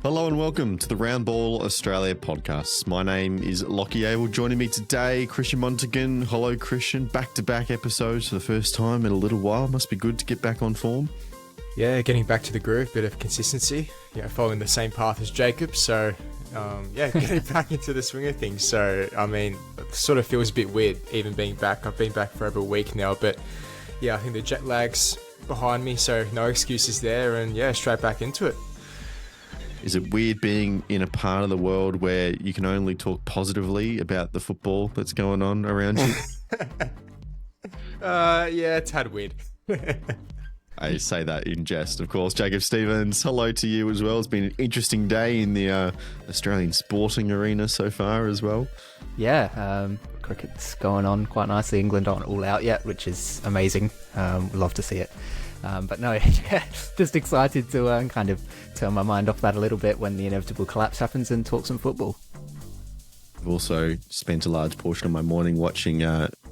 Hello and welcome to the Round Ball Australia podcast. My name is Lachie Avil. Joining me today, Christian Montegan. Hello, Christian. Back-to-back episodes for the first time in a little while. Must be good to get back on form. Yeah, getting back to the groove, bit of consistency. Yeah, following the same path as Jacob. So, getting back into the swing of things. So, it sort of feels a bit weird even being back. I've been back for over a week now, but yeah, I think the jet lag's behind me, so no excuses there, and yeah, straight back into it. Is it weird being in a part of the world where you can only talk positively about the football that's going on around you? Yeah, a tad weird. I say that in jest, of course. Jacob Stevens, hello to you as well. It's been an interesting day in the Australian sporting arena so far as well. Yeah, cricket's going on quite nicely. England aren't all out yet, which is amazing. We'd love to see it. But no, yeah, just excited to kind of turn my mind off that a little bit when the inevitable collapse happens and talk some football. I've also spent a large portion of my morning watching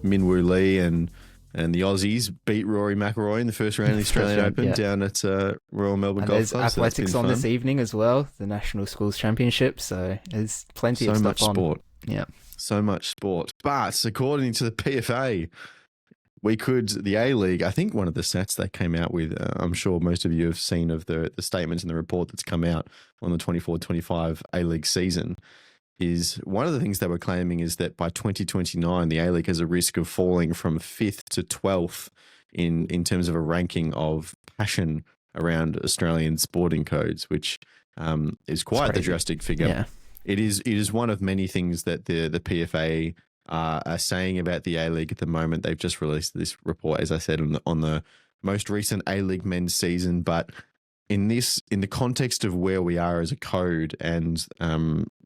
Minwoo Lee and the Aussies beat Rory McIlroy in the first round of the Australian Open down at Royal Melbourne Golf Club. There's athletics on this evening as well, the National Schools Championship, so there's plenty of stuff on. So much sport. Yeah. So much sport. But according to the PFA, the A-League, I think one of the stats they came out with, I'm sure most of you have seen of the statements in the report that's come out on the 24-25 A-League season, is one of the things they were claiming is that by 2029, the A-League has a risk of falling from 5th to 12th in terms of a ranking of passion around Australian sporting codes, which is quite the drastic figure. Yeah. It is one of many things that the PFA are saying about the A-League at the moment. They've just released this report, as I said, on the most recent A-League men's season. But in the context of where we are as a code and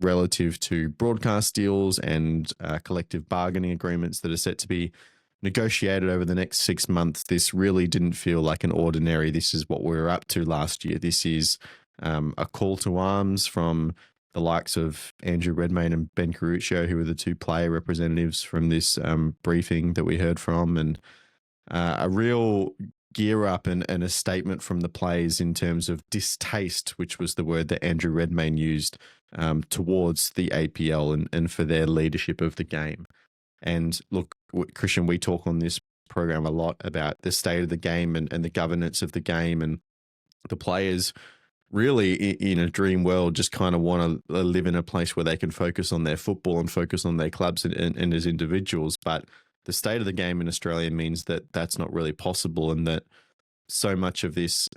relative to broadcast deals and collective bargaining agreements that are set to be negotiated over the next 6 months, this really didn't feel like an ordinary, this is what we were up to last year. This is a call to arms from the likes of Andrew Redmayne and Ben Caruccio, who were the two player representatives from this briefing that we heard from, and a real gear up and a statement from the players in terms of distaste, which was the word that Andrew Redmayne used, towards the APL and for their leadership of the game. And look, Christian, we talk on this program a lot about the state of the game and the governance of the game, and the players really in a dream world just kind of want to live in a place where they can focus on their football and focus on their clubs and as individuals. But the state of the game in Australia means that that's not really possible, and that so much of this,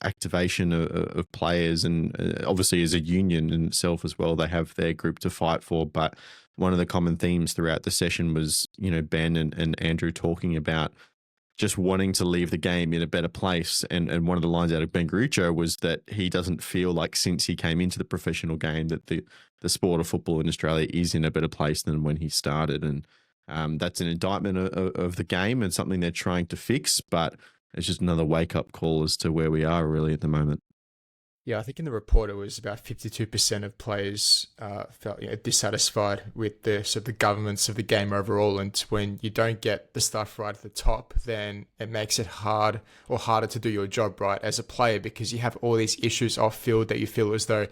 activation of players, and obviously as a union in itself as well, they have their group to fight for. But one of the common themes throughout the session was, Ben and Andrew talking about just wanting to leave the game in a better place. And one of the lines out of Ben Caruccio was that he doesn't feel like since he came into the professional game that the sport of football in Australia is in a better place than when he started. And that's an indictment of the game and something they're trying to fix, but it's just another wake-up call as to where we are really at the moment. Yeah, I think in the report it was about 52% of players felt dissatisfied with the governance of the game overall. And when you don't get the stuff right at the top, then it makes it harder to do your job right as a player, because you have all these issues off field that you feel as though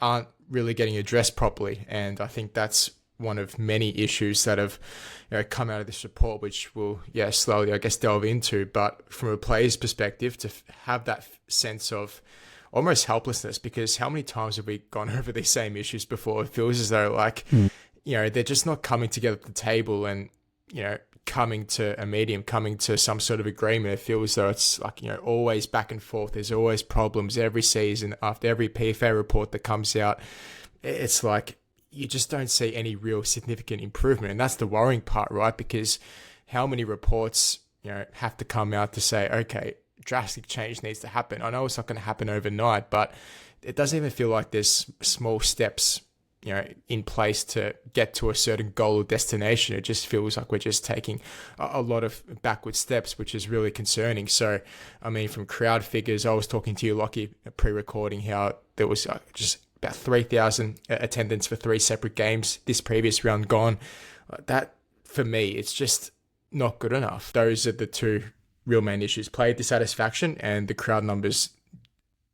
aren't really getting addressed properly. And I think that's one of many issues that have come out of this report, which we'll slowly delve into. But from a player's perspective, to have that sense of almost helplessness, because how many times have we gone over these same issues before? It feels as though they're just not coming together at the table and coming to a medium, coming to some sort of agreement. It feels as though it's always back and forth. There's always problems every season. After every PFA report that comes out, it's like you just don't see any real significant improvement. And that's the worrying part, right? Because how many reports have to come out to say, okay, drastic change needs to happen. I know it's not going to happen overnight, but it doesn't even feel like there's small steps, in place to get to a certain goal or destination. It just feels like we're just taking a lot of backward steps, which is really concerning. So, from crowd figures, I was talking to you, Lachie, pre-recording, how there was just about 3,000 attendance for 3 separate games this previous round gone. That, for me, it's just not good enough. Those are the two real main issues: player dissatisfaction and the crowd numbers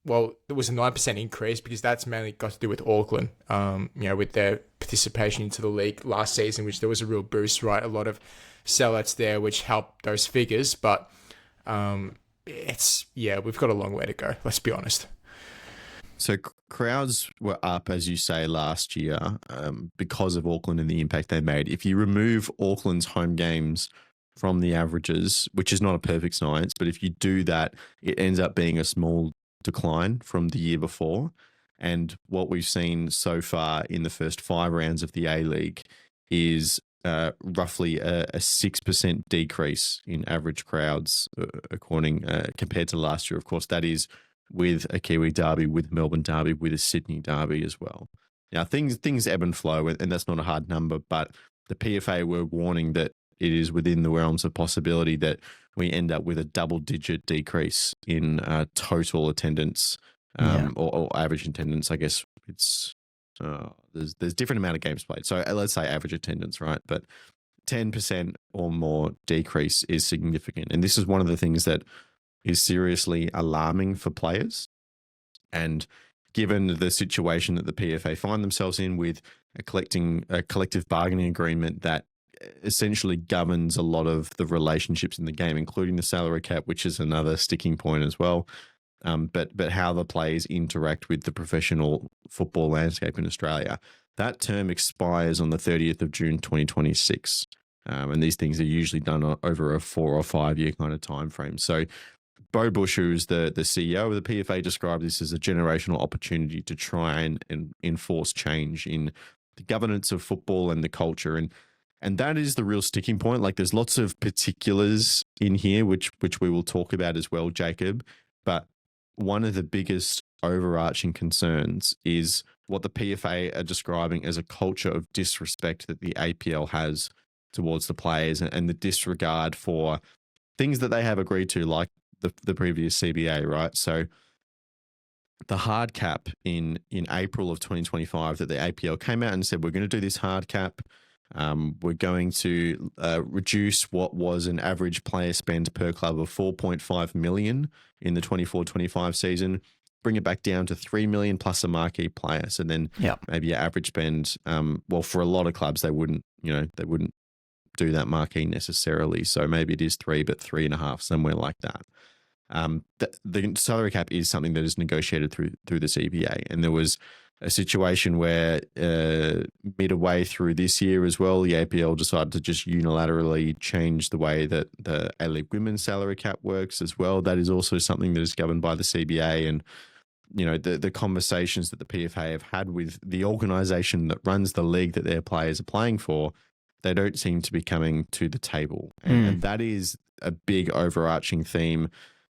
well, there was a 9% increase because that's mainly got to do with Auckland, with their participation into the league last season, which there was a real boost, right? A lot of sellouts there, which helped those figures. But we've got a long way to go, let's be honest. So crowds were up, as you say, last year because of Auckland and the impact they made. If you remove Auckland's home games from the averages, which is not a perfect science, but if you do that, it ends up being a small decline from the year before. And what we've seen so far in the first 5 rounds of the A-League is roughly a 6% decrease in average crowds, compared to last year. Of course, that is with a Kiwi derby, with Melbourne derby, with a Sydney derby as well. Now, things ebb and flow, and that's not a hard number, but the PFA were warning that it is within the realms of possibility that we end up with a double-digit decrease in total attendance or average attendance. I guess it's there's different amount of games played. So let's say average attendance, right? But 10% or more decrease is significant. And this is one of the things that is seriously alarming for players. And given the situation that the PFA find themselves in with a collective bargaining agreement that essentially governs a lot of the relationships in the game, including the salary cap, which is another sticking point as well. But how the players interact with the professional football landscape in Australia. That term expires on the 30th of June 2026. And these things are usually done over a 4 or 5 year kind of time frame. So Bo Bush, who's the CEO of the PFA, described this as a generational opportunity to try and enforce change in the governance of football and the culture. And that is the real sticking point. Like, there's lots of particulars in here, which we will talk about as well, Jacob. But one of the biggest overarching concerns is what the PFA are describing as a culture of disrespect that the APL has towards the players, and the disregard for things that they have agreed to, like the previous CBA, right? So the hard cap in April of 2025 that the APL came out and said, we're going to do this hard cap. We're going to reduce what was an average player spend per club of 4.5 million in the 24-25 season, bring it back down to 3 million plus a marquee player. So then maybe your average spend, for a lot of clubs, they wouldn't do that marquee necessarily. So maybe it is 3, but 3.5, somewhere like that. The salary cap is something that is negotiated through the CBA. And there was a situation where midway through this year as well, the APL decided to just unilaterally change the way that the A-League women's salary cap works as well. That is also something that is governed by the CBA. And, the conversations that the PFA have had with the organisation that runs the league that their players are playing for, they don't seem to be coming to the table. And that is a big overarching theme,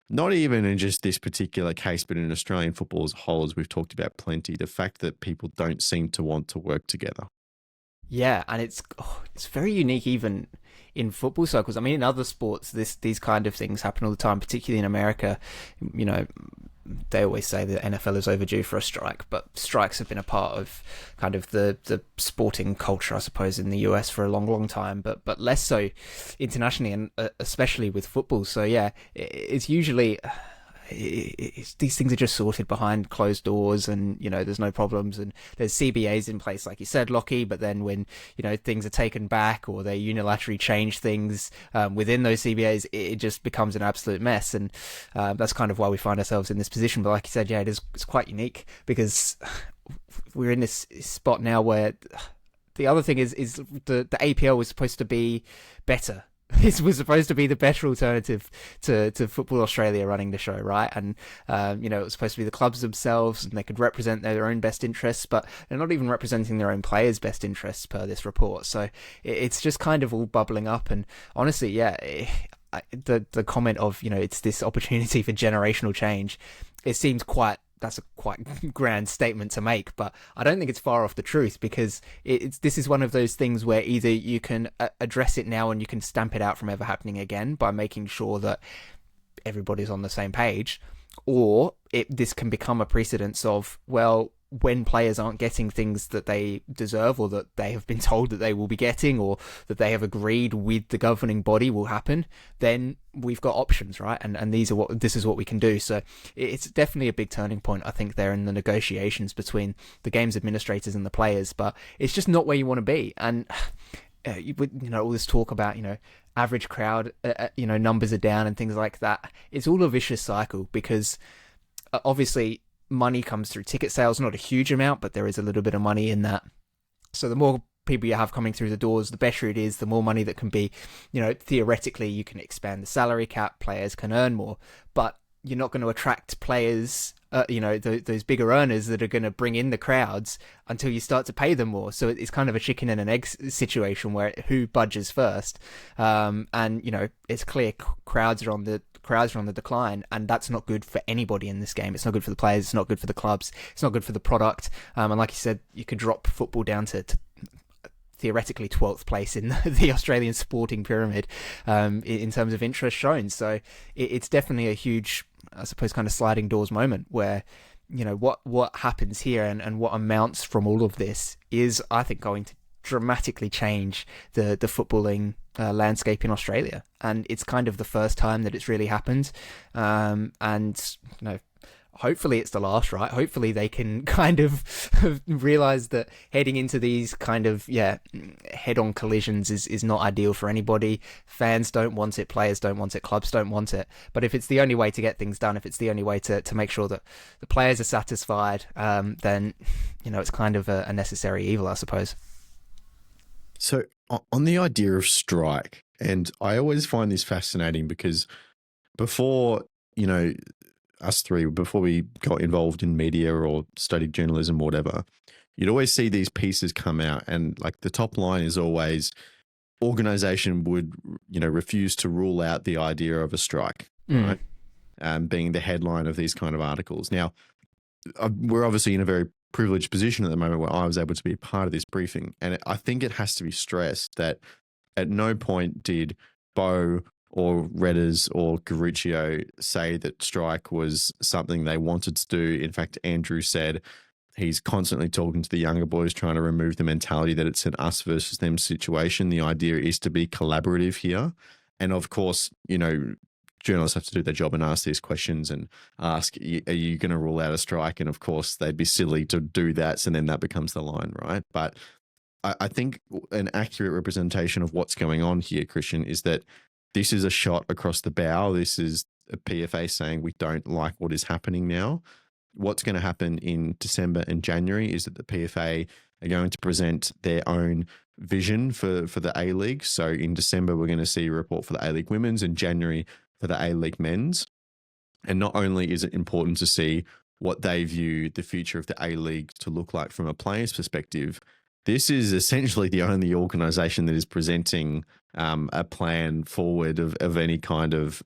not even in just this particular case, but in Australian football as a whole, as we've talked about plenty, the fact that people don't seem to want to work together. Yeah, and it's very unique even in football circles. I mean, in other sports, these kind of things happen all the time, particularly in America. They always say the NFL is overdue for a strike, but strikes have been a part of kind of the sporting culture, I suppose, in the US for a long, long time, but less so internationally, and especially with football. So yeah, it's usually these things are just sorted behind closed doors, and there's no problems, and there's CBAs in place, like you said, Lachie. But then when things are taken back, or they unilaterally change things within those CBAs, it just becomes an absolute mess. And that's kind of why we find ourselves in this position. But like you said, yeah, it's quite unique, because we're in this spot now where the other thing is the APL was supposed to be better. This was supposed to be the better alternative to Football Australia running the show, right? And, it was supposed to be the clubs themselves, and they could represent their own best interests, but they're not even representing their own players' best interests per this report. So it's just kind of all bubbling up. And honestly, yeah, the comment of, it's this opportunity for generational change, it seems that's a quite grand statement to make, but I don't think it's far off the truth, because this is one of those things where either you can address it now and you can stamp it out from ever happening again by making sure that everybody's on the same page, or this can become a precedence of, well, when players aren't getting things that they deserve, or that they have been told that they will be getting, or that they have agreed with the governing body will happen, then we've got options, right? And this is what we can do. So it's definitely a big turning point, I think, there in the negotiations between the game's administrators and the players. But it's just not where you want to be. And all this talk about average crowd numbers are down and things like that. It's all a vicious cycle, because obviously money comes through ticket sales, not a huge amount, but there is a little bit of money in that. So the more people you have coming through the doors, the better it is, the more money that can be, theoretically you can expand the salary cap, players can earn more, but you're not going to attract players, those bigger earners that are going to bring in the crowds until you start to pay them more. So it's kind of a chicken and an egg situation where who budges first. It's clear crowds are on the decline, and that's not good for anybody in this game. It's not good for the players. It's not good for the clubs. It's not good for the product. And like you said, you could drop football down to theoretically 12th place in the Australian sporting pyramid in terms of interest shown. So it's definitely a huge, I suppose, kind of sliding doors moment where, what happens here and what amounts from all of this is, I think, going to dramatically change the footballing landscape in Australia. And it's kind of the first time that it's really happened. Hopefully it's the last, right? Hopefully they can kind of realize that heading into these kind of, head-on collisions is not ideal for anybody. Fans don't want it, players don't want it, clubs don't want it. But if it's the only way to get things done, if it's the only way to make sure that the players are satisfied, then, it's kind of a necessary evil, I suppose. So on the idea of strike, and I always find this fascinating because before, us three, before we got involved in media or studied journalism or whatever, you'd always see these pieces come out, and like the top line is always organization would, refuse to rule out the idea of a strike, right? Being the headline of these kind of articles. Now, we're obviously in a very privileged position at the moment where I was able to be a part of this briefing. And I think it has to be stressed that at no point did Bo or Redders or Garuccio say that strike was something they wanted to do. In fact, Andrew said he's constantly talking to the younger boys, trying to remove the mentality that it's an us versus them situation. The idea is to be collaborative here. And of course, journalists have to do their job and ask these questions and ask, are you going to rule out a strike? And of course, they'd be silly to do that. So then that becomes the line, right? But I think an accurate representation of what's going on here, Christian, is that this is a shot across the bow. This is a PFA saying we don't like what is happening now. What's going to happen in December and January is that the PFA are going to present their own vision for the A-League. So in December, we're going to see a report for the A-League women's, and January for the A-League men's. And not only is it important to see what they view the future of the A-League to look like from a player's perspective, this is essentially the only organisation that is presenting a plan forward of any kind of,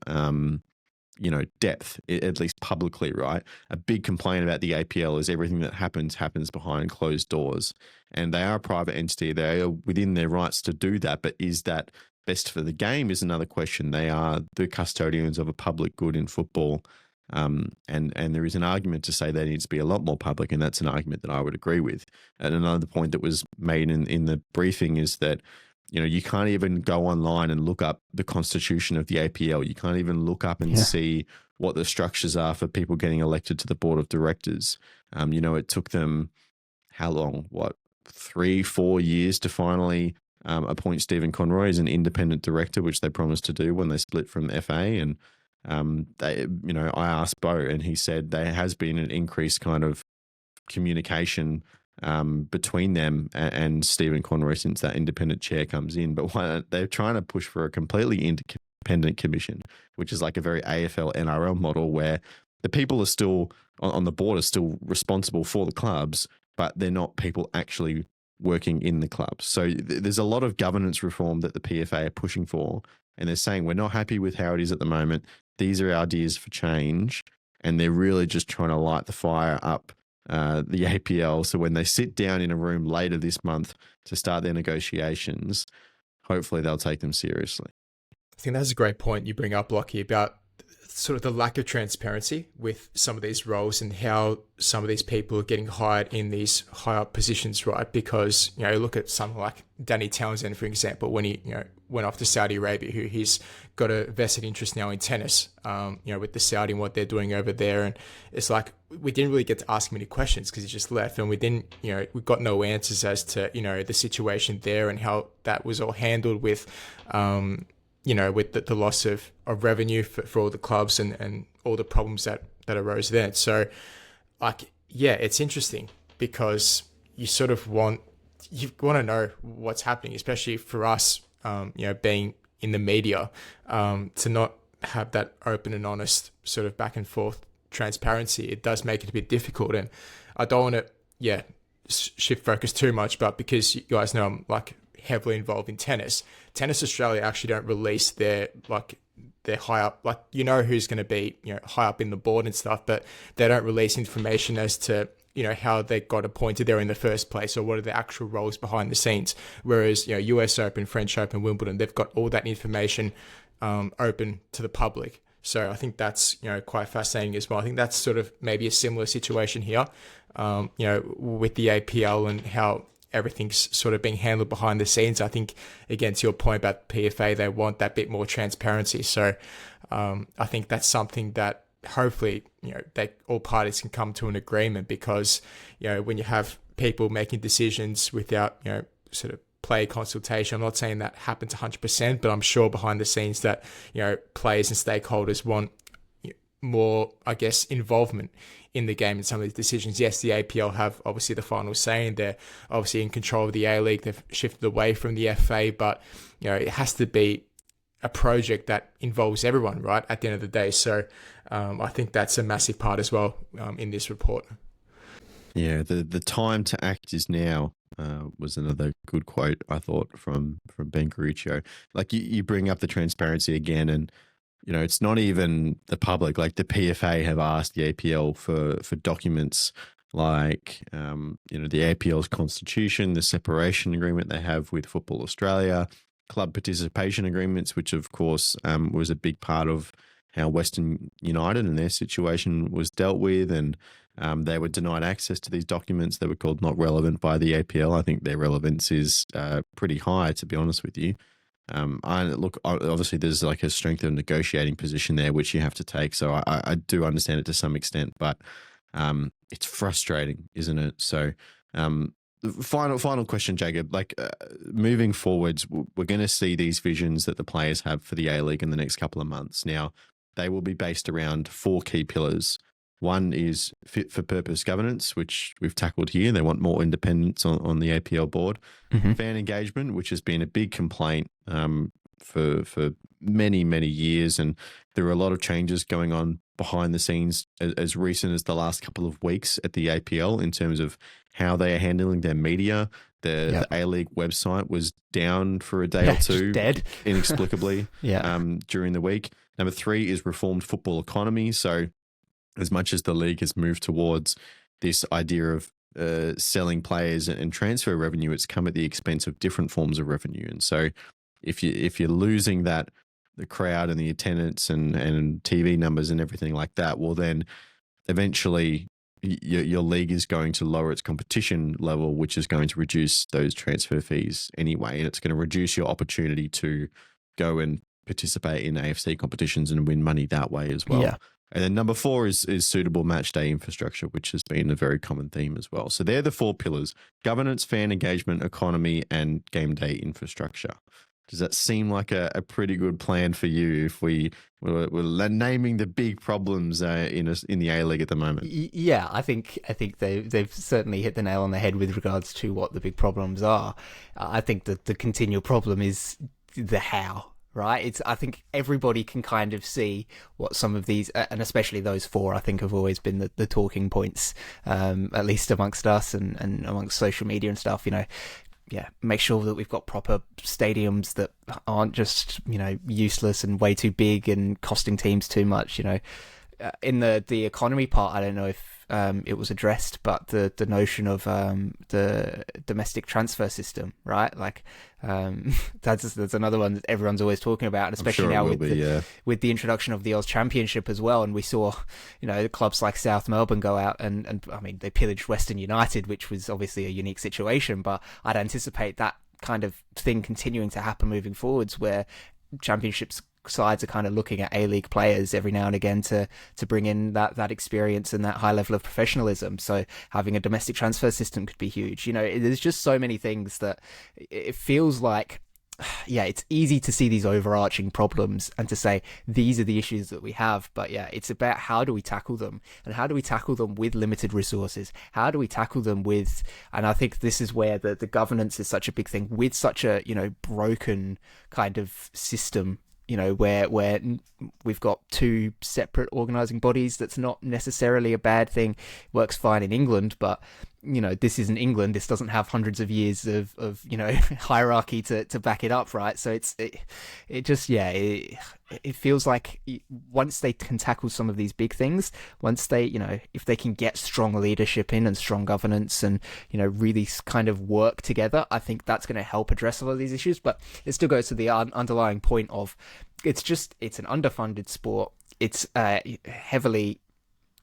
depth, at least publicly, right? A big complaint about the APL is everything that happens behind closed doors. And they are a private entity. They are within their rights to do that. But is that best for the game is another question. They are the custodians of a public good in football. And there is an argument to say they need to be a lot more public, and that's an argument that I would agree with. And another point that was made in the briefing is that, you can't even go online and look up the constitution of the APL. You can't even look up and see what the structures are for people getting elected to the board of directors. It took them how long? 3-4 years to finally appoint Stephen Conroy as an independent director, which they promised to do when they split from FA. And I asked Bo, and he said there has been an increased kind of communication between them and Stephen Conroy since that independent chair comes in. But they're trying to push for a completely independent commission, which is like a very AFL NRL model where the people are still on the board are still responsible for the clubs, but they're not people actually working in the clubs. So there's a lot of governance reform that the PFA are pushing for, and they're saying we're not happy with how it is at the moment. These are ideas for change, and they're really just trying to light the fire up the APL. So when they sit down in a room later this month to start their negotiations, hopefully they'll take them seriously. I think that's a great point you bring up, Lachie, about sort of the lack of transparency with some of these roles and how some of these people are getting hired in these high up positions, right? Because, look at someone like Danny Townsend, for example, when he, went off to Saudi Arabia, who he's got a vested interest now in tennis, with the Saudi and what they're doing over there. And it's like, we didn't really get to ask him any questions because he just left, and we didn't, we got no answers as to, the situation there and how that was all handled with, with the loss of revenue for all the clubs and all the problems that arose there. So, it's interesting because you sort of want to know what's happening, especially for us, being in the media, to not have that open and honest sort of back and forth transparency. It does make it a bit difficult, and I don't want to, shift focus too much, but because you guys know I'm heavily involved in tennis Australia actually don't release their high up, who's going to be, high up in the board and stuff, but they don't release information as to, how they got appointed there in the first place or what are the actual roles behind the scenes. Whereas, US Open, French Open, Wimbledon, they've got all that information open to the public. So I think that's, quite fascinating as well. I think that's sort of maybe a similar situation here, with the APL and how everything's sort of being handled behind the scenes. I think, again, to your point about PFA, they want that bit more transparency. So I think that's something that hopefully, all parties can come to an agreement, because, when you have people making decisions without, sort of player consultation, I'm not saying that happens 100%, but I'm sure behind the scenes that, players and stakeholders want more, I guess, involvement in the game and some of these decisions. Yes, the APL have obviously the final say, and they're obviously in control of the A-League. They've shifted away from the FA, but it has to be a project that involves everyone, right, at the end of the day. So I think that's a massive part as well in this report. Yeah, the time to act is now was another good quote, I thought, from Ben Caruccio. You bring up the transparency again, and it's not even the public. The PFA have asked the APL for documents like, the APL's constitution, the separation agreement they have with Football Australia, club participation agreements, which of course was a big part of how Western United and their situation was dealt with. And they were denied access to these documents that were called not relevant by the APL. I think their relevance is pretty high, to be honest with you. Obviously there's a strength of negotiating position there, which you have to take. So I do understand it to some extent, but it's frustrating, isn't it? So final question, Jacob, moving forwards, we're going to see these visions that the players have for the A-League in the next couple of months. Now, they will be based around 4 key pillars. One is fit for purpose governance, which we've tackled here. They want more independence on the APL board. Mm-hmm. Fan engagement, which has been a big complaint for many, many years. And there are a lot of changes going on behind the scenes as recent as the last couple of weeks at the APL in terms of how they are handling their media. The A-League website was down for a day or two, dead inexplicably during the week. Number 3 is reformed football economy. So as much as the league has moved towards this idea of selling players and transfer revenue, it's come at the expense of different forms of revenue. And so if you're losing the crowd and the attendance and TV numbers and everything like that, well, then eventually your league is going to lower its competition level, which is going to reduce those transfer fees anyway. And it's going to reduce your opportunity to go and participate in AFC competitions and win money that way as well. Yeah. And then number 4 is suitable match day infrastructure, which has been a very common theme as well. So they're the 4 pillars: governance, fan engagement, economy, and game day infrastructure. Does that seem like a pretty good plan for you if we're naming the big problems in the A-League at the moment? Yeah, I think they've certainly hit the nail on the head with regards to what the big problems are. I think that the continual problem is the how. Right, I think everybody can kind of see what some of these, and especially those 4, I think, have always been the talking points, at least amongst us and amongst social media and stuff. Make sure that we've got proper stadiums that aren't just useless and way too big and costing teams too much. in the economy part, I don't know if it was addressed, but the notion of the domestic transfer system, right? Like that's another one that everyone's always talking about, and especially now with the introduction of the Oz Championship as well. And we saw, clubs like South Melbourne go out and I mean, they pillaged Western United, which was obviously a unique situation, but I'd anticipate that kind of thing continuing to happen moving forwards, where championships sides are kind of looking at A-League players every now and again to bring in that experience and that high level of professionalism. So having a domestic transfer system could be huge. There's just so many things that it feels like, it's easy to see these overarching problems and to say these are the issues that we have, but it's about how do we tackle them, and how do we tackle them with limited resources? How do we tackle them with, and I think this is where the governance is such a big thing, with such a broken kind of system, where we've got two separate organising bodies. That's not necessarily a bad thing. Works fine in England, but this isn't England. This doesn't have hundreds of years of hierarchy to back it up, right? So it feels like once they can tackle some of these big things, once they, if they can get strong leadership in and strong governance and, really kind of work together, I think that's going to help address a lot of these issues. But it still goes to the underlying point of it's an underfunded sport. It's heavily,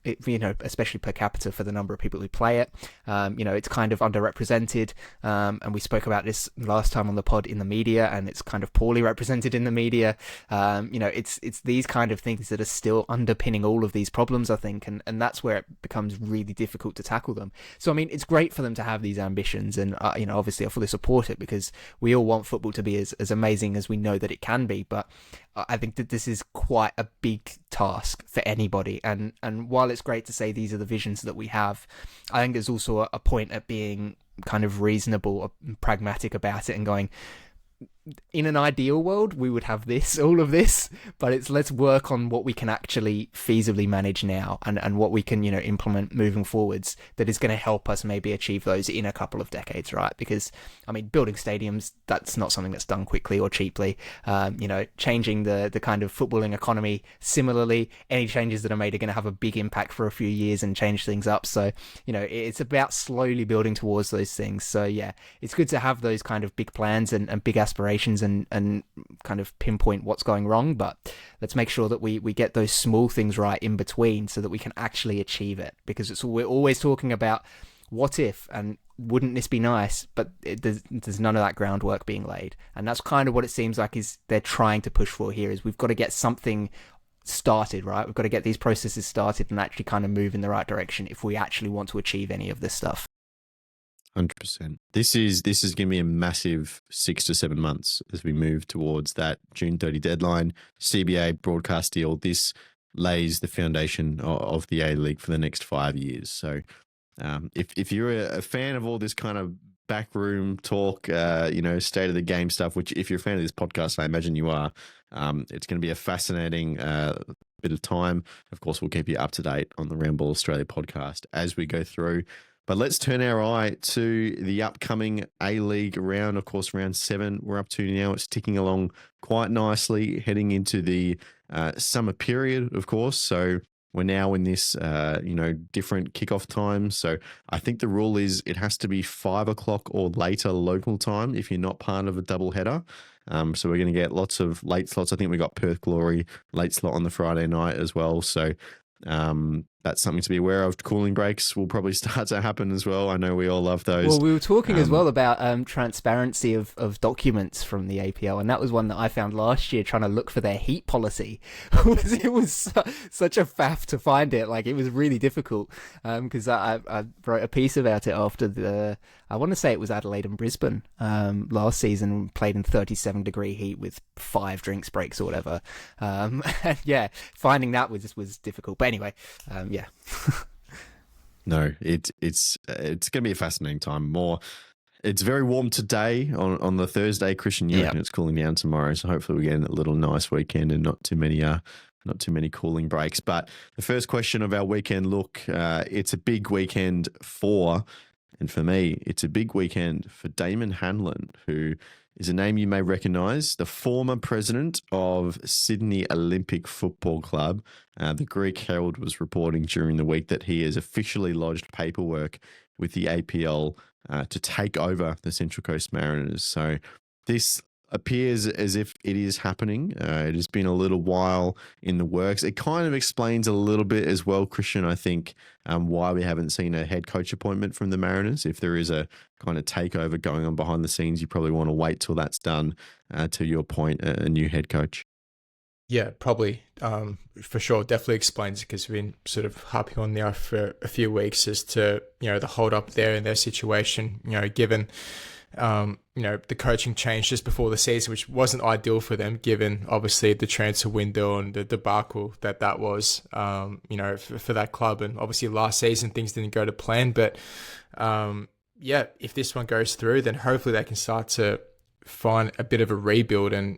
especially per capita for the number of people who play it. It's kind of underrepresented. And we spoke about this last time on the pod in the media, and it's kind of poorly represented in the media. It's these kind of things that are still underpinning all of these problems, I think. And that's where it becomes really difficult to tackle them. So, I mean, it's great for them to have these ambitions. And, obviously I fully support it, because we all want football to be as amazing as we know that it can be. But I think that this is quite a big task for anybody. And while it's great to say these are the visions that we have, I think there's also a point at being kind of reasonable or pragmatic about it and going, in an ideal world, we would have all of this, but let's work on what we can actually feasibly manage now and what we can, implement moving forwards that is going to help us maybe achieve those in a couple of decades, right? Because, I mean, building stadiums, that's not something that's done quickly or cheaply. Changing the kind of footballing economy, similarly, any changes that are made are going to have a big impact for a few years and change things up. So, it's about slowly building towards those things. So, it's good to have those kind of big plans and big aspirations and kind of pinpoint what's going wrong, but let's make sure that we get those small things right in between so that we can actually achieve it, because we're always talking about what if and wouldn't this be nice, but there's none of that groundwork being laid, and that's kind of what it seems like is they're trying to push for here. Is we've got to get something started, right? We've got to get these processes started and actually kind of move in the right direction if we actually want to achieve any of this stuff. 100%. This is going to be a massive 6 to 7 months as we move towards that June 30 deadline. CBA broadcast deal. This lays the foundation of the A-League for the next 5 years. So if you're a fan of all this kind of backroom talk, state of the game stuff, which if you're a fan of this podcast, I imagine you are, it's going to be a fascinating bit of time. Of course, we'll keep you up to date on the Roundball Australia podcast as we go through. But let's turn our eye to the upcoming A-League round. Of course, round 7 we're up to now. It's ticking along quite nicely, heading into the summer period, of course. So we're now in this, different kickoff time. So I think the rule is it has to be 5 o'clock or later local time if you're not part of a double header. So we're going to get lots of late slots. I think we got Perth Glory late slot on the Friday night as well. So that's something to be aware of. Cooling breaks will probably start to happen as well. I know we all love those. Well, we were talking as well about transparency of documents from the APL, and that was one that I found last year trying to look for their heat policy. It was such a faff to find it. Like, it was really difficult because I wrote a piece about it after I want to say it was Adelaide and Brisbane last season, played in 37-degree heat with 5 drinks breaks or whatever. And finding that was difficult. But anyway, yeah. No, it's going to be a fascinating time. It's very warm today on the Thursday, Christian. And it's cooling down tomorrow. So hopefully we get a little nice weekend and not too many cooling breaks. But the first question of our weekend look, it's a big weekend and for me, it's a big weekend for Damon Hanlon, who is a name you may recognise, the former president of Sydney Olympic Football Club. The Greek Herald was reporting during the week that he has officially lodged paperwork with the APL to take over the Central Coast Mariners. So this appears as if it is happening. It has been a little while in the works. It kind of explains a little bit as well, Christian, I think, why we haven't seen a head coach appointment from the Mariners. If there is a kind of takeover going on behind the scenes, you probably want to wait till that's done, to your point, a new head coach. Yeah, probably. For sure. Definitely explains it, because we've been sort of harping on there for a few weeks as to, the hold up there in their situation, given the coaching change just before the season, which wasn't ideal for them, given obviously the transfer window and the debacle that was, for that club. And obviously last season things didn't go to plan, but if this one goes through, then hopefully they can start to find a bit of a rebuild, and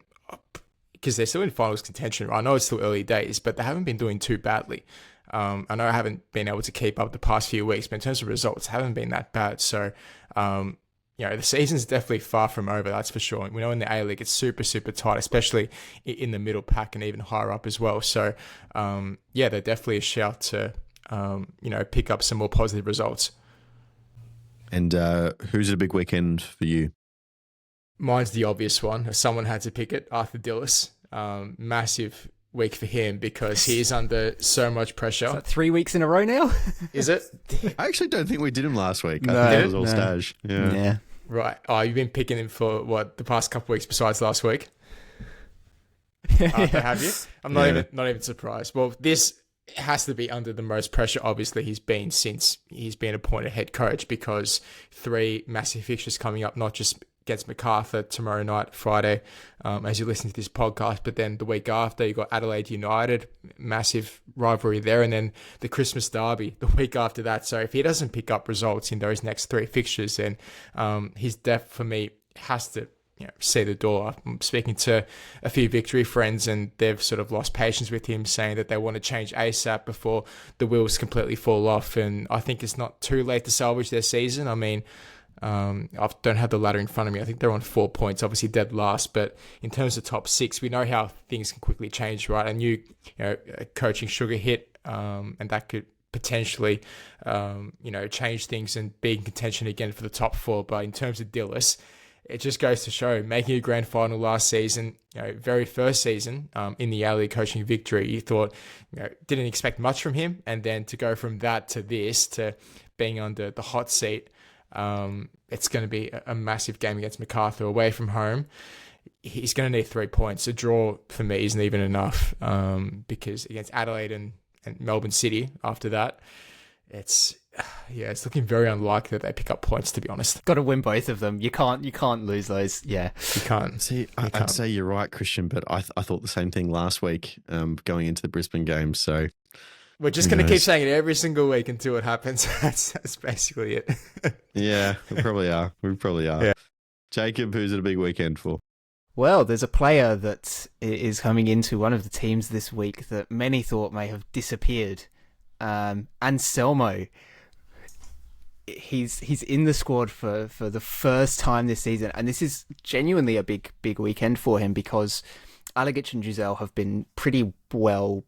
because they're still in finals contention. I know it's still early days, but they haven't been doing too badly. I know I haven't been able to keep up the past few weeks, but in terms of results, haven't been that bad. So, the season's definitely far from over, that's for sure. We know in the A-League it's super, super tight, especially in the middle pack and even higher up as well. So, they're definitely a shout to, pick up some more positive results. And who's a big weekend for you? Mine's the obvious one. If someone had to pick it, Arthur Dillis. Massive week for him because he's under so much pressure. Is that 3 weeks in a row now? Is it? I actually don't think we did him last week. No, I think it was all stage. Yeah. Right. Oh, you've been picking him for the past couple of weeks besides last week? Have you? I'm not even surprised. Well, this has to be under the most pressure, obviously, he's been since he's been appointed head coach, because 3 massive fixtures coming up, not just against MacArthur tomorrow night, Friday, as you listen to this podcast, but then the week after you got Adelaide United, massive rivalry there, and then the Christmas derby the week after that. So if he doesn't pick up results in those next 3 fixtures, then his depth for me has to see the door. I'm speaking to a few Victory friends and they've sort of lost patience with him, saying that they want to change ASAP before the wheels completely fall off. And I think it's not too late to salvage their season. I mean, I don't have the ladder in front of me. I think they're on 4 points, obviously dead last. But in terms of top 6, we know how things can quickly change, right? A new coaching sugar hit, and that could potentially, change things and be in contention again for the top 4. But in terms of Dillis, it just goes to show, making a grand final last season, very first season in the A-League coaching Victory, you thought, didn't expect much from him. And then to go from that to this, to being under the hot seat, it's going to be a massive game against MacArthur away from home. He's going to need 3 points. A draw for me isn't even enough, because against Adelaide and Melbourne City after that, it's looking very unlikely that they pick up points, to be honest. Got to win both of them. You can't lose those. Yeah, you can't. See, I'd say you're right, Christian, but I thought the same thing last week, going into the Brisbane game. So we're just going to keep saying it every single week until it happens. That's basically it. Yeah, we probably are. Yeah. Jacob, who's it a bbig weekend for? Well, there's a player that is coming into one of the teams this week that many thought may have disappeared. Anselmo, he's in the squad for the first time this season, and this is genuinely a big weekend for him, because Alagic and Giselle have been pretty well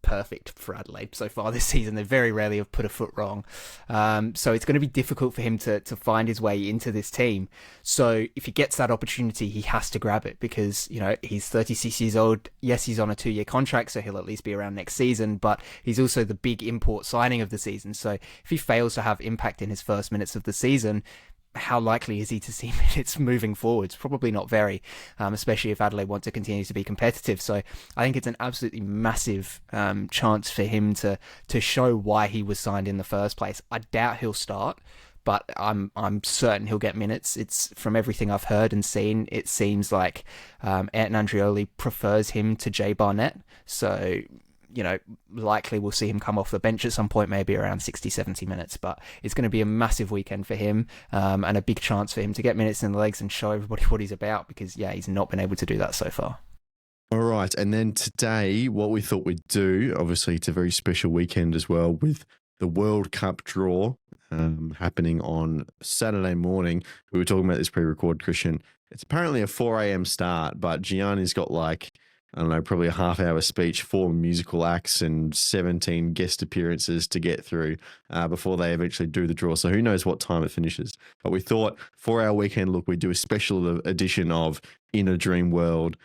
perfect for Adelaide so far this season. They very rarely have put a foot wrong. So it's going to be difficult for him to find his way into this team. So if he gets that opportunity, he has to grab it, because, he's 36 years old. Yes, he's on a 2-year contract, so he'll at least be around next season, but he's also the big import signing of the season. So if he fails to have impact in his first minutes of the season, how likely is he to see minutes moving forwards? Probably not very, especially if Adelaide want to continue to be competitive. So I think it's an absolutely massive chance for him to show why he was signed in the first place. I doubt he'll start, but I'm certain he'll get minutes. It's, from everything I've heard and seen, it seems like Anton Andrioli prefers him to Jay Barnett. So likely we'll see him come off the bench at some point, maybe around 60, 70 minutes, but it's going to be a massive weekend for him, and a big chance for him to get minutes in the legs and show everybody what he's about, because, he's not been able to do that so far. All right. And then today, what we thought we'd do, obviously it's a very special weekend as well, with the World Cup draw happening on Saturday morning. We were talking about this pre-record, Christian. It's apparently a 4 a.m. start, but Gianni's got like, I don't know, probably a half-hour speech, 4 musical acts, and 17 guest appearances to get through before they eventually do the draw. So who knows what time it finishes. But we thought for our weekend look, we'd do a special edition of In a Dream World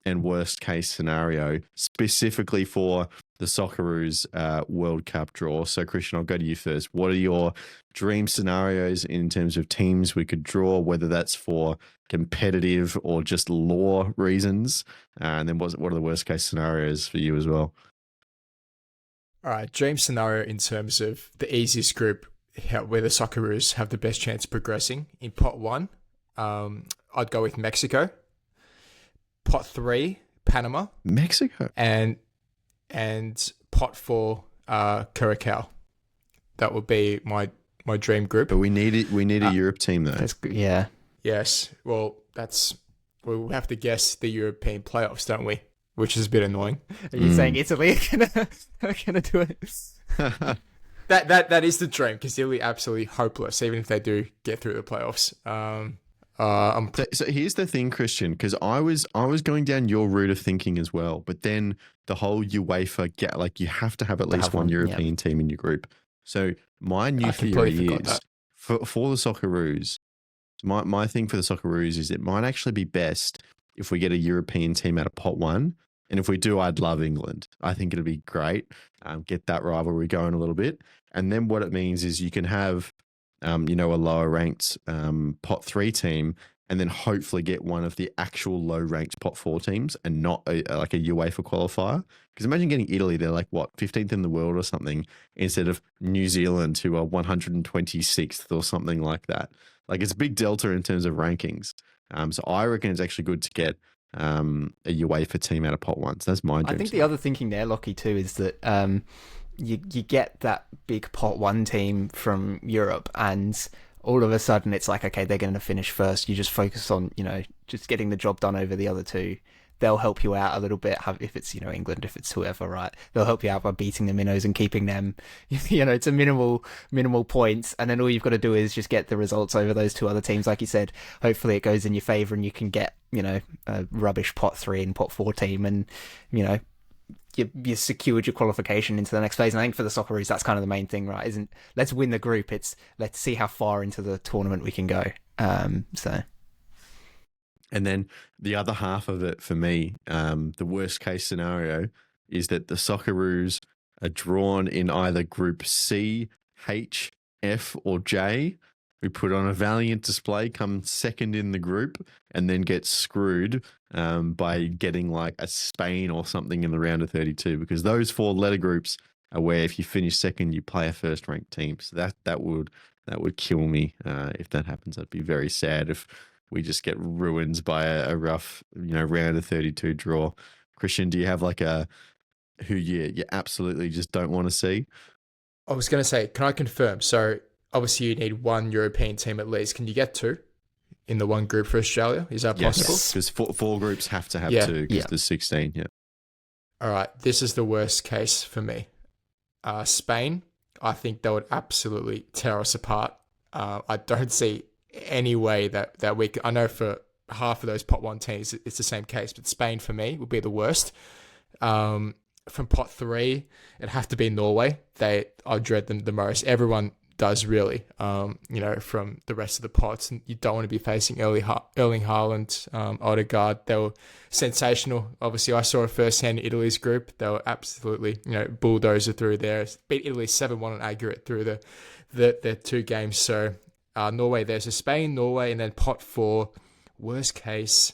and Worst Case Scenario, specifically for the Socceroos World Cup draw. So Christian, I'll go to you first. What are your dream scenarios in terms of teams we could draw, whether that's for competitive or just law reasons? And then what are the worst case scenarios for you as well? All right, dream scenario in terms of the easiest group where the Socceroos have the best chance of progressing. In pot 1, I'd go with Mexico. Pot 3, Panama. Mexico. And pot 4, Curacao. That would be my dream group. But we need a Europe team though. Yeah. Yes. Well, we'll have to guess the European playoffs, don't we? Which is a bit annoying. Are you saying Italy are gonna do it? That is the dream, because Italy absolutely hopeless, even if they do get through the playoffs. So here's the thing, Christian, because I was going down your route of thinking as well, but then the whole UEFA you have to have at least one European team in your group. So my new theory is for the Socceroos. My thing for the Socceroos is it might actually be best if we get a European team out of pot 1. And if we do, I'd love England. I think it'd be great. Get that rivalry going a little bit. And then what it means is you can have, a lower ranked pot 3 team, and then hopefully get one of the actual low ranked pot 4 teams and not a UEFA qualifier. Because imagine getting Italy, they're like, 15th in the world or something, instead of New Zealand, who are 126th or something like that. Like, it's a big delta in terms of rankings. So I reckon it's actually good to get a UEFA team out of pot 1. So that's my dream. I think the other thinking there, Lachie, too, is that you get that big pot 1 team from Europe, and all of a sudden it's like, okay, they're going to finish first. You just focus on, just getting the job done over the other 2. They'll help you out a little bit, if it's, England, if it's whoever, right? They'll help you out by beating the minnows and keeping them, it's a minimal points. And then all you've got to do is just get the results over those 2 other teams. Like you said, hopefully it goes in your favour and you can get, a rubbish pot 3 and pot 4 team, and, you secured your qualification into the next phase. And I think for the Socceroos, that's kind of the main thing, right? Isn't let's win the group. It's let's see how far into the tournament we can go. And then the other half of it for me, the worst case scenario is that the Socceroos are drawn in either Group C, H, F, or J. We put on a valiant display, come second in the group, and then get screwed by getting like a Spain or something in the round of 32, because those 4 letter groups are where if you finish second, you play a first-ranked team. So that would kill me if that happens. I'd be very sad if we just get ruined by a rough, round of 32 draw. Christian, do you have like who you absolutely just don't want to see? I was going to say, can I confirm? So obviously you need 1 European team at least. Can you get 2 in the one group for Australia? Is that possible? Yes, because 4 groups have to have 2 because there's 16, yeah. All right, this is the worst case for me. Spain, I think they would absolutely tear us apart. I don't see any way that we could. I know for half of those pot 1 teams it's the same case, but Spain for me would be the worst. From pot 3, it'd have to be Norway. I dread them the most. Everyone does really, from the rest of the pots. And you don't want to be facing Erling Haaland, Odegaard. They were sensational. Obviously, I saw it firsthand in Italy's group. They were absolutely, bulldozer through there. Beat Italy 7-1 on aggregate through their 2 games. So Norway, there's a Spain, Norway, and then pot 4. Worst case,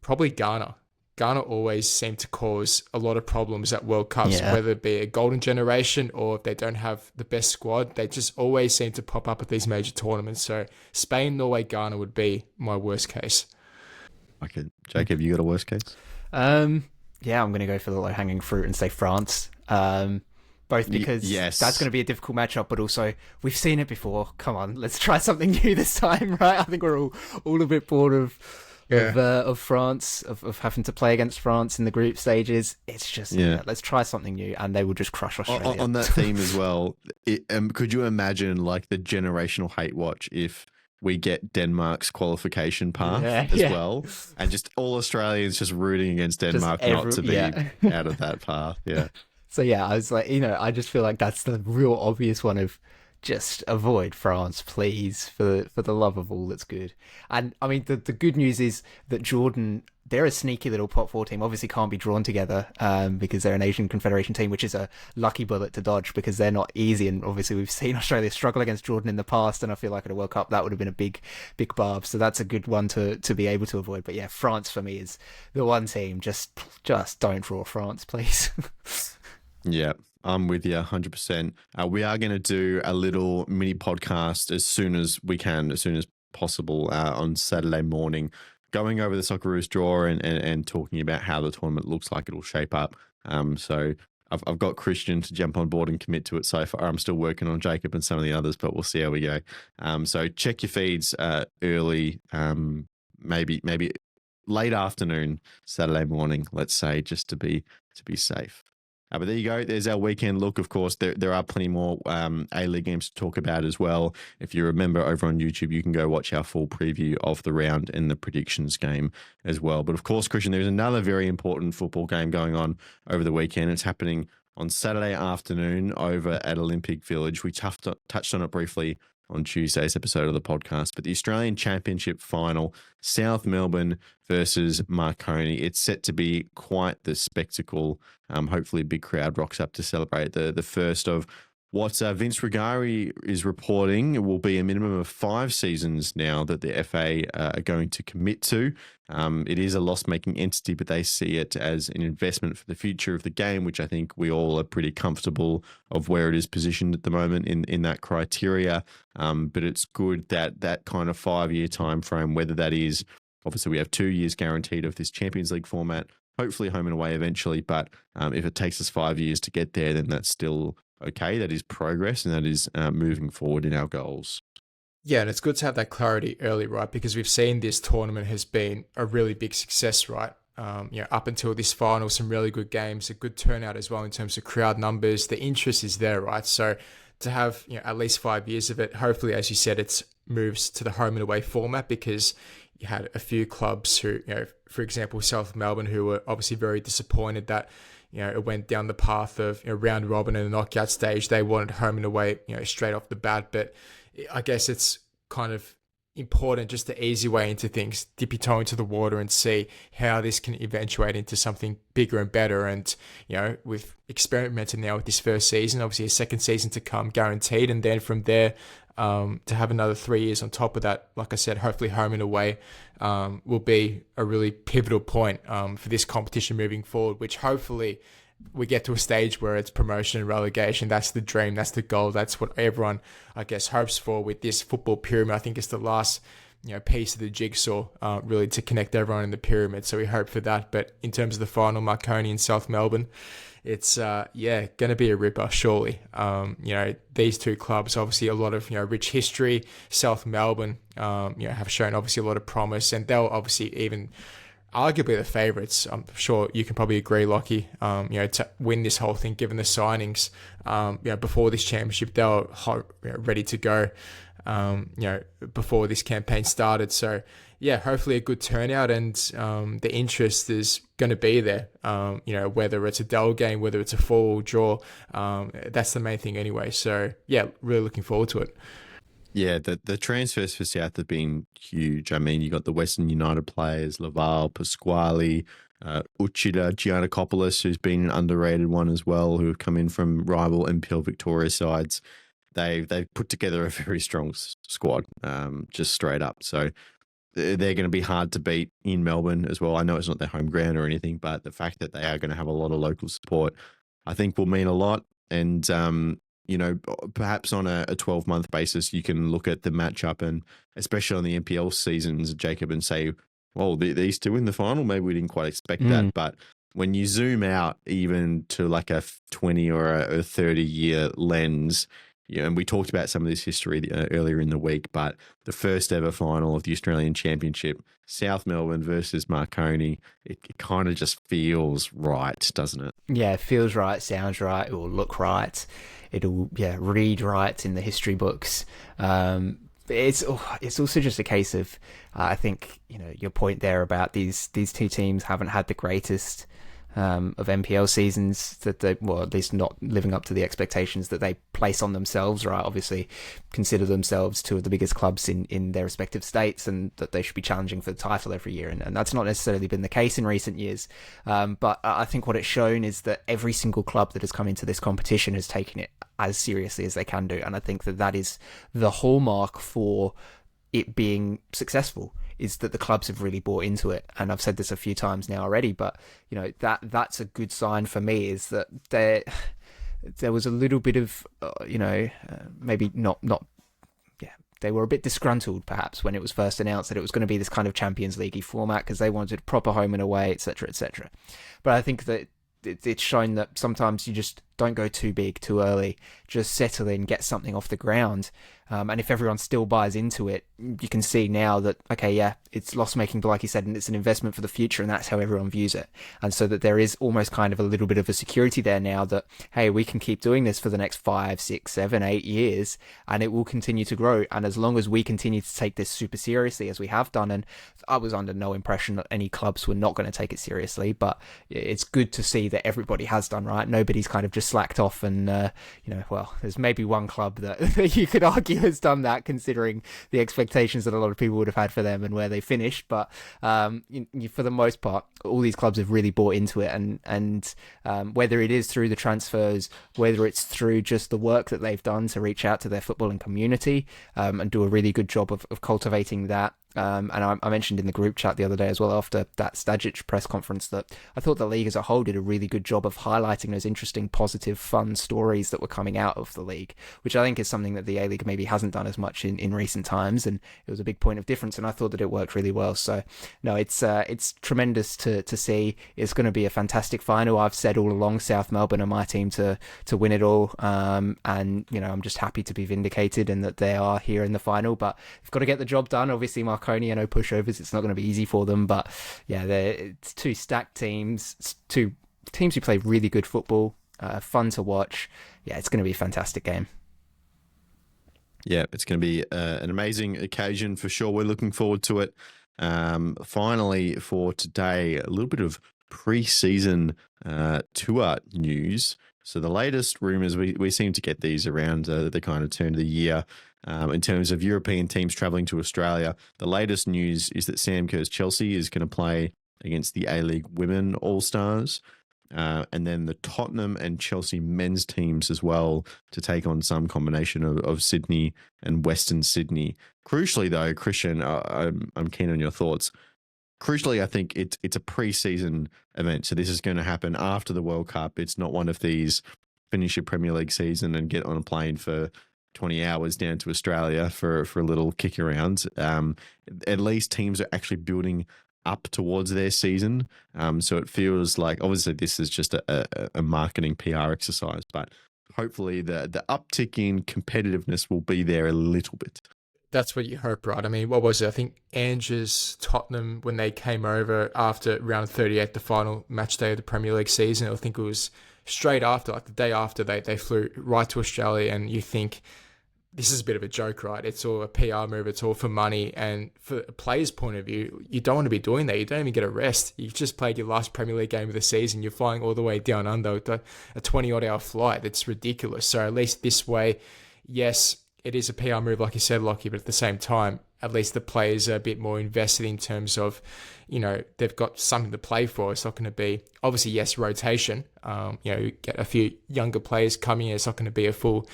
probably Ghana. Ghana always seem to cause a lot of problems at World Cups, whether it be a golden generation or if they don't have the best squad. They just always seem to pop up at these major tournaments. So Spain, Norway, Ghana would be my worst case. Okay, Jacob, you got a worst case? I'm going to go for the low-hanging fruit and say France. Both because that's going to be a difficult matchup, but also we've seen it before. Come on, let's try something new this time, right? I think we're all a bit bored of France, of having to play against France in the group stages. It's just, let's try something new, and they will just crush Australia. On that theme as well, could you imagine like the generational hate watch if we get Denmark's qualification path as Yeah. well, and just all Australians just rooting against Denmark not to be out of that path. Yeah. So yeah, I was like, I just feel like that's the real obvious one of just avoid France, please, for the love of all that's good. And I mean, the good news is that Jordan, they're a sneaky little pot four team. Obviously, can't be drawn together because they're an Asian Confederation team, which is a lucky bullet to dodge because they're not easy. And obviously, we've seen Australia struggle against Jordan in the past, and I feel like at a World Cup that would have been a big barb. So that's a good one to be able to avoid. But yeah, France for me is the one team. Just don't draw France, please. Yeah, I'm with you 100%. We are going to do a little mini podcast as soon as we can, as soon as possible on Saturday morning, going over the Socceroos draw and talking about how the tournament looks like it'll shape up. So I've got Christian to jump on board and commit to it so far. I'm still working on Jacob and some of the others, but we'll see how we go. So check your feeds early, maybe late afternoon, Saturday morning, let's say, just to be safe. But there you go. There's our weekend look. Of course, there are plenty more A-League games to talk about as well. If you remember over on YouTube, you can go watch our full preview of the round and the predictions game as well. But of course, Christian, there's another very important football game going on over the weekend. It's happening on Saturday afternoon over at Olympic Village. We touched on it briefly on Tuesday's episode of the podcast, but the Australian Championship final, South Melbourne versus Marconi. It's set to be quite the spectacle. Hopefully a big crowd rocks up to celebrate the first of what Vince Rigari is reporting. It will be a minimum of 5 seasons now that the FA are going to commit to. It is a loss-making entity, but they see it as an investment for the future of the game, which I think we all are pretty comfortable of where it is positioned at the moment in that criteria. But it's good that kind of 5-year time frame, whether that is, obviously we have 2 years guaranteed of this Champions League format, hopefully home and away eventually. But if it takes us 5 years to get there, then that's still okay. That is progress, and that is moving forward in our goals. Yeah, and it's good to have that clarity early, right? Because we've seen this tournament has been a really big success, right? Up until this final, some really good games, a good turnout as well in terms of crowd numbers. The interest is there, right? So to have at least 5 years of it, hopefully, as you said, it moves to the home and away format, because you had a few clubs who, for example, South Melbourne, who were obviously very disappointed that it went down the path of round robin and the knockout stage. They wanted home and away, straight off the bat. But I guess it's kind of important just to ease your way into things, dip your toe into the water and see how this can eventuate into something bigger and better. And, we've experimented now with this first season, obviously a second season to come guaranteed. And then from there, to have another 3 years on top of that, like I said, hopefully home and away will be a really pivotal point for this competition moving forward, which hopefully we get to a stage where it's promotion and relegation. That's the dream. That's the goal. That's what everyone, I guess, hopes for with this football pyramid. I think it's the last piece of the jigsaw really to connect everyone in the pyramid. So we hope for that. But in terms of the final, Marconi and South Melbourne, it's going to be a ripper, surely. These two clubs, obviously a lot of rich history. South Melbourne have shown obviously a lot of promise, and they'll obviously even arguably the favourites. I'm sure you can probably agree, Lachie, to win this whole thing, given the signings before this championship. They were ready to go before this campaign started. So yeah, hopefully a good turnout, and the interest is going to be there. Whether it's a dull game, whether it's a 4-4 draw, that's the main thing anyway. So yeah, really looking forward to it. Yeah, the transfers for South have been huge. I mean, you got the Western United players, Laval, Pasquale, Uchida, Giannakopoulos, who's been an underrated one as well, who have come in from rival MPL Victoria sides. They've put together a very strong squad, just straight up. So they're going to be hard to beat in Melbourne as well. I know it's not their home ground or anything, but the fact that they are going to have a lot of local support, I think will mean a lot. And perhaps on a 12-month basis, you can look at the matchup, and especially on the NPL seasons, Jacob, and say, well, these two in the final, maybe we didn't quite expect that. But when you zoom out even to like a 20 or a 30-year lens, and we talked about some of this history earlier in the week, but the first ever final of the Australian Championship, South Melbourne versus Marconi, it kind of just feels right, doesn't it? Yeah, it feels right, sounds right, it will look right. It'll read right in the history books. it's also just a case of I think your point there about these two teams haven't had the greatest of NPL seasons, that they, well, at least not living up to the expectations that they place on themselves, right? Obviously consider themselves two of the biggest clubs in their respective states, and that they should be challenging for the title every year, and that's not necessarily been the case in recent years, but I think what it's shown is that every single club that has come into this competition has taken it as seriously as they can do, and I think that is the hallmark for it being successful, is that the clubs have really bought into it. And I've said this a few times now already, but that's a good sign for me, is that there was a little bit of maybe not yeah, they were a bit disgruntled perhaps when it was first announced that it was going to be this kind of Champions League format, because they wanted proper home and away, etc., etc. But I think that it's shown that sometimes you just don't go too big too early, just settle in, get something off the ground, and if everyone still buys into it, you can see now that, okay, yeah, it's loss making, but like you said, and it's an investment for the future, and that's how everyone views it. And so that there is almost kind of a little bit of a security there now that, hey, we can keep doing this for the next 5, 6, 7, 8 years, and it will continue to grow. And as long as we continue to take this super seriously, as we have done, and I was under no impression that any clubs were not going to take it seriously, but it's good to see that everybody has done, right? Nobody's kind of just slacked off, and well, there's maybe one club that you could argue has done that, considering the expectations that a lot of people would have had for them and where they finished. But for the most part, all these clubs have really bought into it, and whether it is through the transfers, whether it's through just the work that they've done to reach out to their footballing community, and do a really good job of cultivating that. And I mentioned in the group chat the other day as well, after that Stajic press conference, that I thought the league as a whole did a really good job of highlighting those interesting, positive, fun stories that were coming out of the league, which I think is something that the A-League maybe hasn't done as much in recent times, and it was a big point of difference, and I thought that it worked really well. So no, it's tremendous to see. It's going to be a fantastic final. I've said all along South Melbourne are my team to win it all, and I'm just happy to be vindicated and that they are here in the final, but they've got to get the job done. Obviously Marconi, I know pushovers, it's not going to be easy for them, but yeah, it's two stacked teams, two teams who play really good football, fun to watch. Yeah, it's going to be a fantastic game. Yeah, it's going to be an amazing occasion for sure. We're looking forward to it. Finally, for today, a little bit of pre-season tour news. So the latest rumours, we seem to get these around the kind of turn of the year. In terms of European teams travelling to Australia, the latest news is that Sam Kerr's Chelsea is going to play against the A-League Women All-Stars, and then the Tottenham and Chelsea men's teams as well to take on some combination of Sydney and Western Sydney. Crucially, though, Christian, I'm keen on your thoughts. Crucially, I think it's a pre-season event, so this is going to happen after the World Cup. It's not one of these finish your Premier League season and get on a plane for 20 hours down to Australia for a little kick around. At least teams are actually building up towards their season. So it feels like, obviously this is just a marketing PR exercise, but hopefully the uptick in competitiveness will be there a little bit. That's what you hope, right? I mean, what was it? I think Ange's Tottenham, when they came over after round 38, the final match day of the Premier League season, I think it was straight after, like the day after, they flew right to Australia, and you think, this is a bit of a joke, right? It's all a PR move. It's all for money. And for a player's point of view, you don't want to be doing that. You don't even get a rest. You've just played your last Premier League game of the season. You're flying all the way down under with a 20-odd hour flight. It's ridiculous. So at least this way, yes, it is a PR move, like you said, Lachie, but at the same time, at least the players are a bit more invested in terms of, they've got something to play for. It's not going to be, obviously, yes, rotation. You get a few younger players coming in. It's not going to be a full,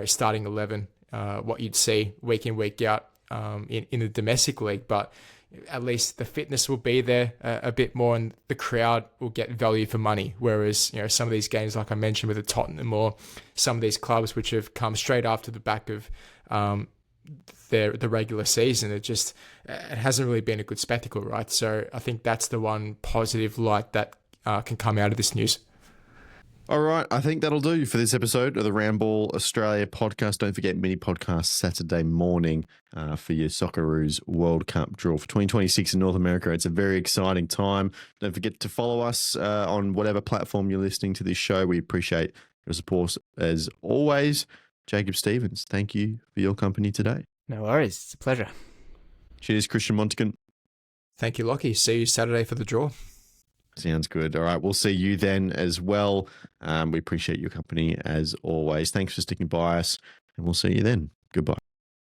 starting 11, what you'd see week in, week out in the domestic league. But at least the fitness will be there a bit more, and the crowd will get value for money. Whereas, some of these games, like I mentioned with the Tottenham or some of these clubs which have come straight after the back of the regular season, it hasn't really been a good spectacle, right? So I think that's the one positive light that can come out of this news. All right, I think that'll do for this episode of the Roundball Australia podcast. Don't forget mini podcast Saturday morning for your Socceroos World Cup draw for 2026 in North America. It's a very exciting time. Don't forget to follow us on whatever platform you're listening to this show. We appreciate your support as always. Jacob Stevens, thank you for your company today. No worries. It's a pleasure. Cheers, Christian Montegan. Thank you, Lachie. See you Saturday for the draw. Sounds good. All right, we'll see you then as well. We appreciate your company as always. Thanks for sticking by us, and we'll see you then. Goodbye.